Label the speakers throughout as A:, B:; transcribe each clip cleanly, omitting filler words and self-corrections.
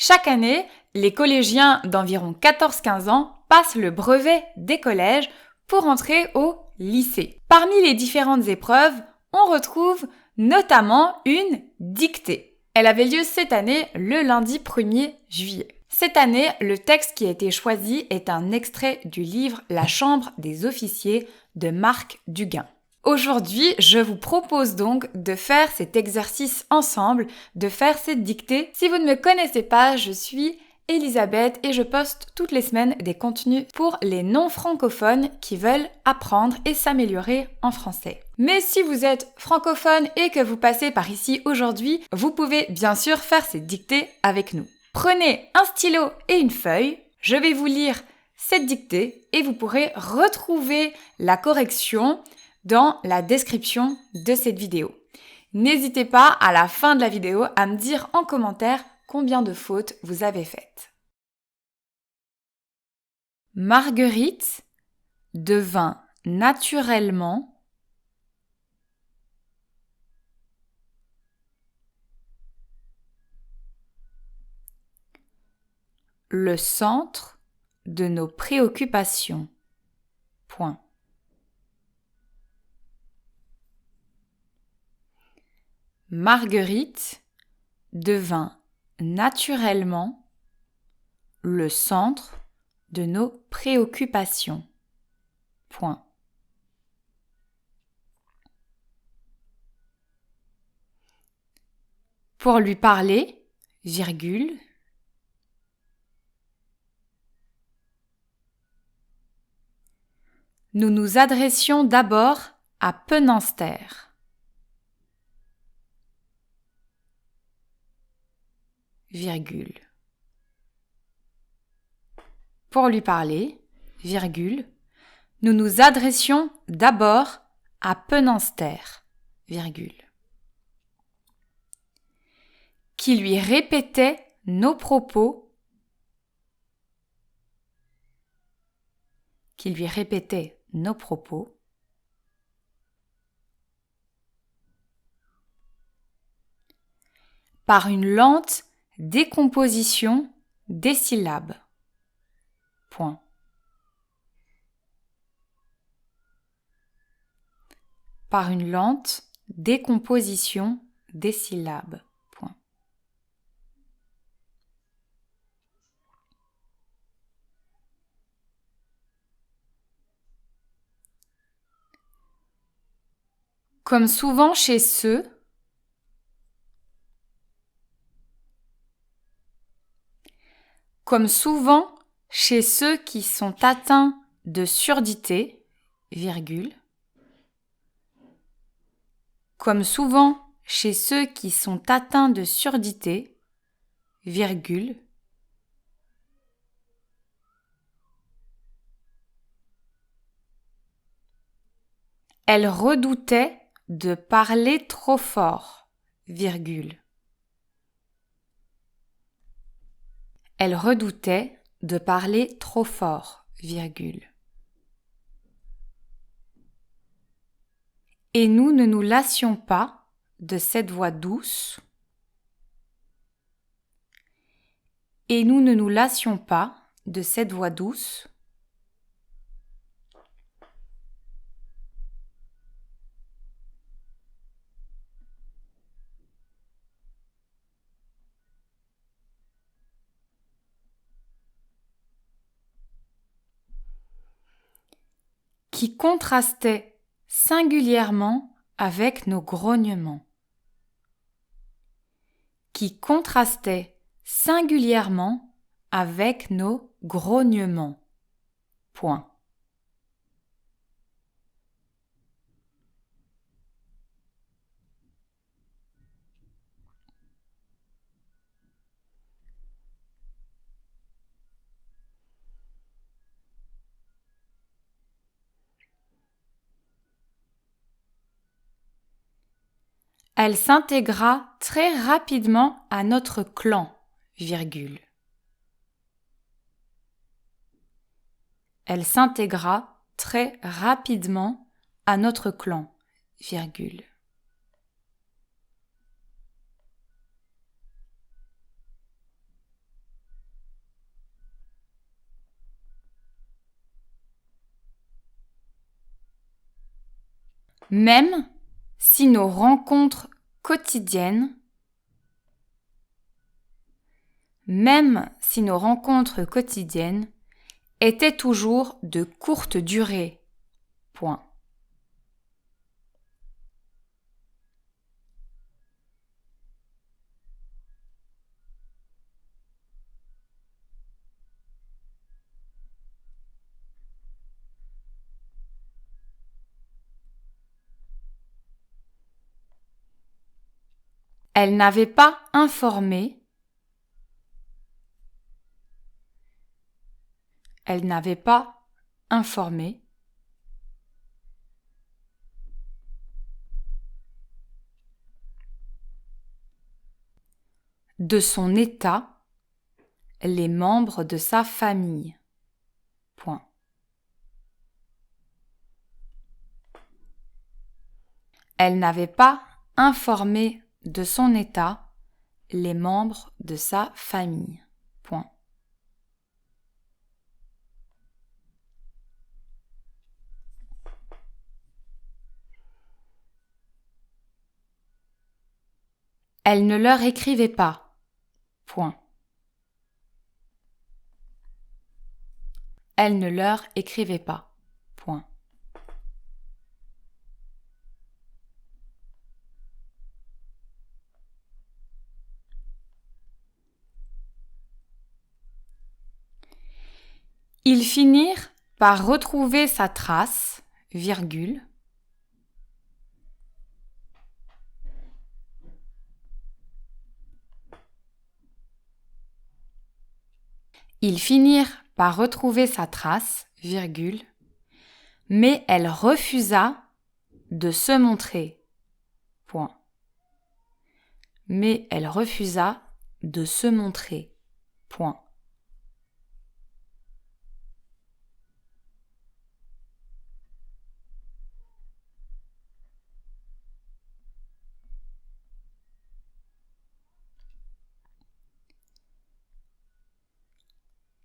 A: Chaque année, les collégiens d'environ 14-15 ans passent le brevet des collèges pour entrer au lycée. Parmi les différentes épreuves, on retrouve notamment une dictée. Elle avait lieu cette année le lundi 1er juillet. Cette année, le texte qui a été choisi est un extrait du livre La Chambre des officiers de Marc Duguin. Aujourd'hui, je vous propose donc de faire cet exercice ensemble, de faire cette dictée. Si vous ne me connaissez pas, je suis Elisabeth et je poste toutes les semaines des contenus pour les non-francophones qui veulent apprendre et s'améliorer en français. Mais si vous êtes francophone et que vous passez par ici aujourd'hui, vous pouvez bien sûr faire cette dictée avec nous. Prenez un stylo et une feuille, je vais vous lire cette dictée et vous pourrez retrouver la correction dans la description de cette vidéo. N'hésitez pas à la fin de la vidéo à me dire en commentaire combien de fautes vous avez faites. Marguerite devint naturellement le centre de nos préoccupations. Point. Marguerite devint naturellement le centre de nos préoccupations. Point. Pour lui parler, virgule, nous nous adressions d'abord à Penanster. Virgule. Pour lui parler, virgule, nous nous adressions d'abord à Penanster, virgule, qui lui répétait nos propos, par une lente décomposition des syllabes. Point. Par une lente décomposition des syllabes. Point. Comme souvent chez ceux qui sont atteints de surdité, virgule, comme souvent chez ceux qui sont atteints de surdité, virgule, elle redoutait de parler trop fort, virgule. Elle redoutait de parler trop fort, virgule. Et nous ne nous lassions pas de cette voix douce. Et nous ne nous lassions pas de cette voix douce. Qui contrastait singulièrement avec nos grognements. Qui contrastait singulièrement avec nos grognements. Point. Elle s'intégra très rapidement à notre clan, virgule. Elle s'intégra très rapidement à notre clan, virgule. Même si nos rencontres quotidiennes étaient toujours de courte durée. Point. Elle n'avait pas informé de son état les membres de sa famille. Point. Elle n'avait pas informé de son état les membres de sa famille. Point. Elle ne leur écrivait pas. Point. Elle ne leur écrivait pas. Point. Ils finirent par retrouver sa trace, virgule. Ils finirent par retrouver sa trace, virgule, mais elle refusa de se montrer. Point. Mais elle refusa de se montrer. Point.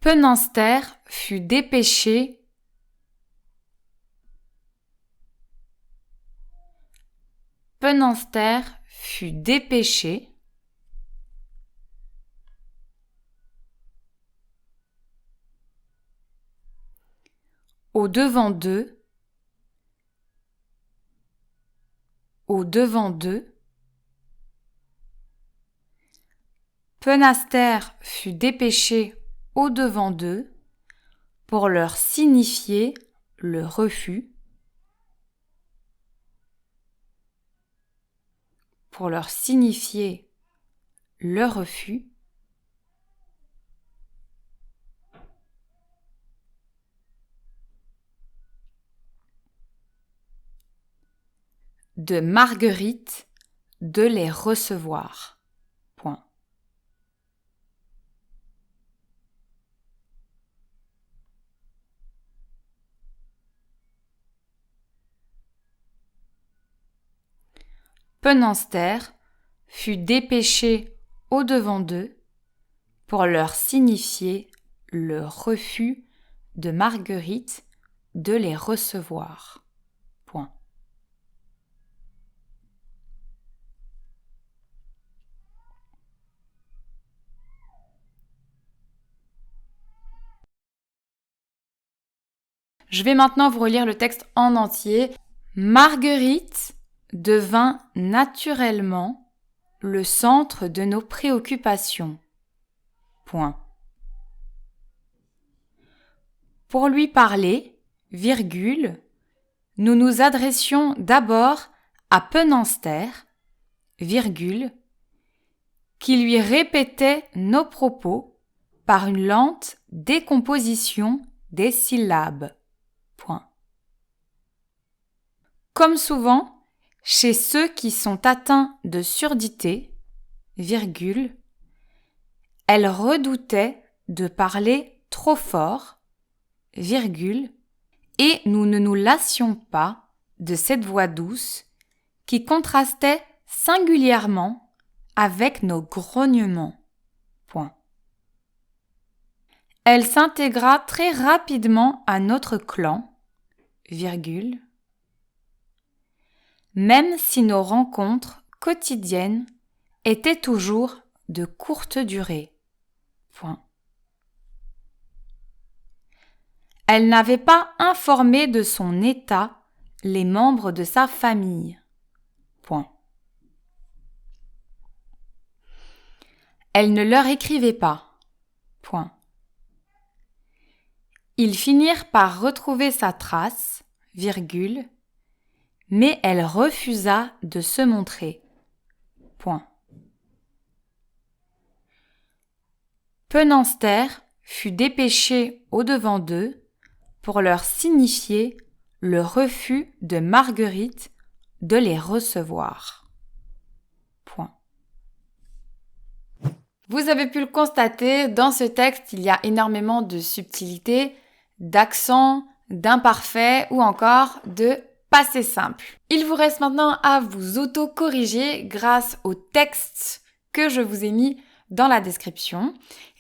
A: Penanster fut dépêché au devant d'eux Penanster fut dépêché au-devant d'eux pour leur signifier le refus de Marguerite de les recevoir. Point. Penanster fut dépêché au-devant d'eux pour leur signifier le refus de Marguerite de les recevoir. Point. Je vais maintenant vous relire le texte en entier. Marguerite devint naturellement le centre de nos préoccupations. Point. Pour lui parler, virgule, nous nous adressions d'abord à Penanster, virgule, qui lui répétait nos propos par une lente décomposition des syllabes. Point. Comme souvent, chez ceux qui sont atteints de surdité, virgule, elle redoutait de parler trop fort, virgule, et nous ne nous lassions pas de cette voix douce qui contrastait singulièrement avec nos grognements. Point. Elle s'intégra très rapidement à notre clan, virgule, même si nos rencontres quotidiennes étaient toujours de courte durée. Point. Elle n'avait pas informé de son état les membres de sa famille. Point. Elle ne leur écrivait pas. Point. Ils finirent par retrouver sa trace, virgule, mais elle refusa de se montrer. Point. Penanster fut dépêché au-devant d'eux pour leur signifier le refus de Marguerite de les recevoir. Point. Vous avez pu le constater, dans ce texte, il y a énormément de subtilités, d'accents, d'imparfaits ou encore de passé simple. Il vous reste maintenant à vous auto-corriger grâce au texte que je vous ai mis dans la description.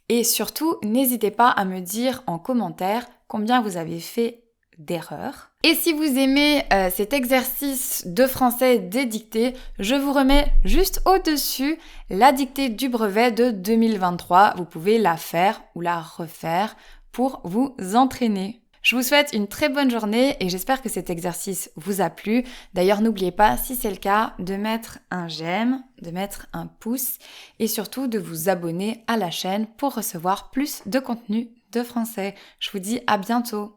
A: Et surtout, n'hésitez pas à me dire en commentaire combien vous avez fait d'erreurs. Et si vous aimez cet exercice de français des dictées, je vous remets juste au-dessus la dictée du brevet de 2023. Vous pouvez la faire ou la refaire pour vous entraîner. Je vous souhaite une très bonne journée et j'espère que cet exercice vous a plu. D'ailleurs, n'oubliez pas, si c'est le cas, de mettre un j'aime, de mettre un pouce et surtout de vous abonner à la chaîne pour recevoir plus de contenu de français. Je vous dis à bientôt.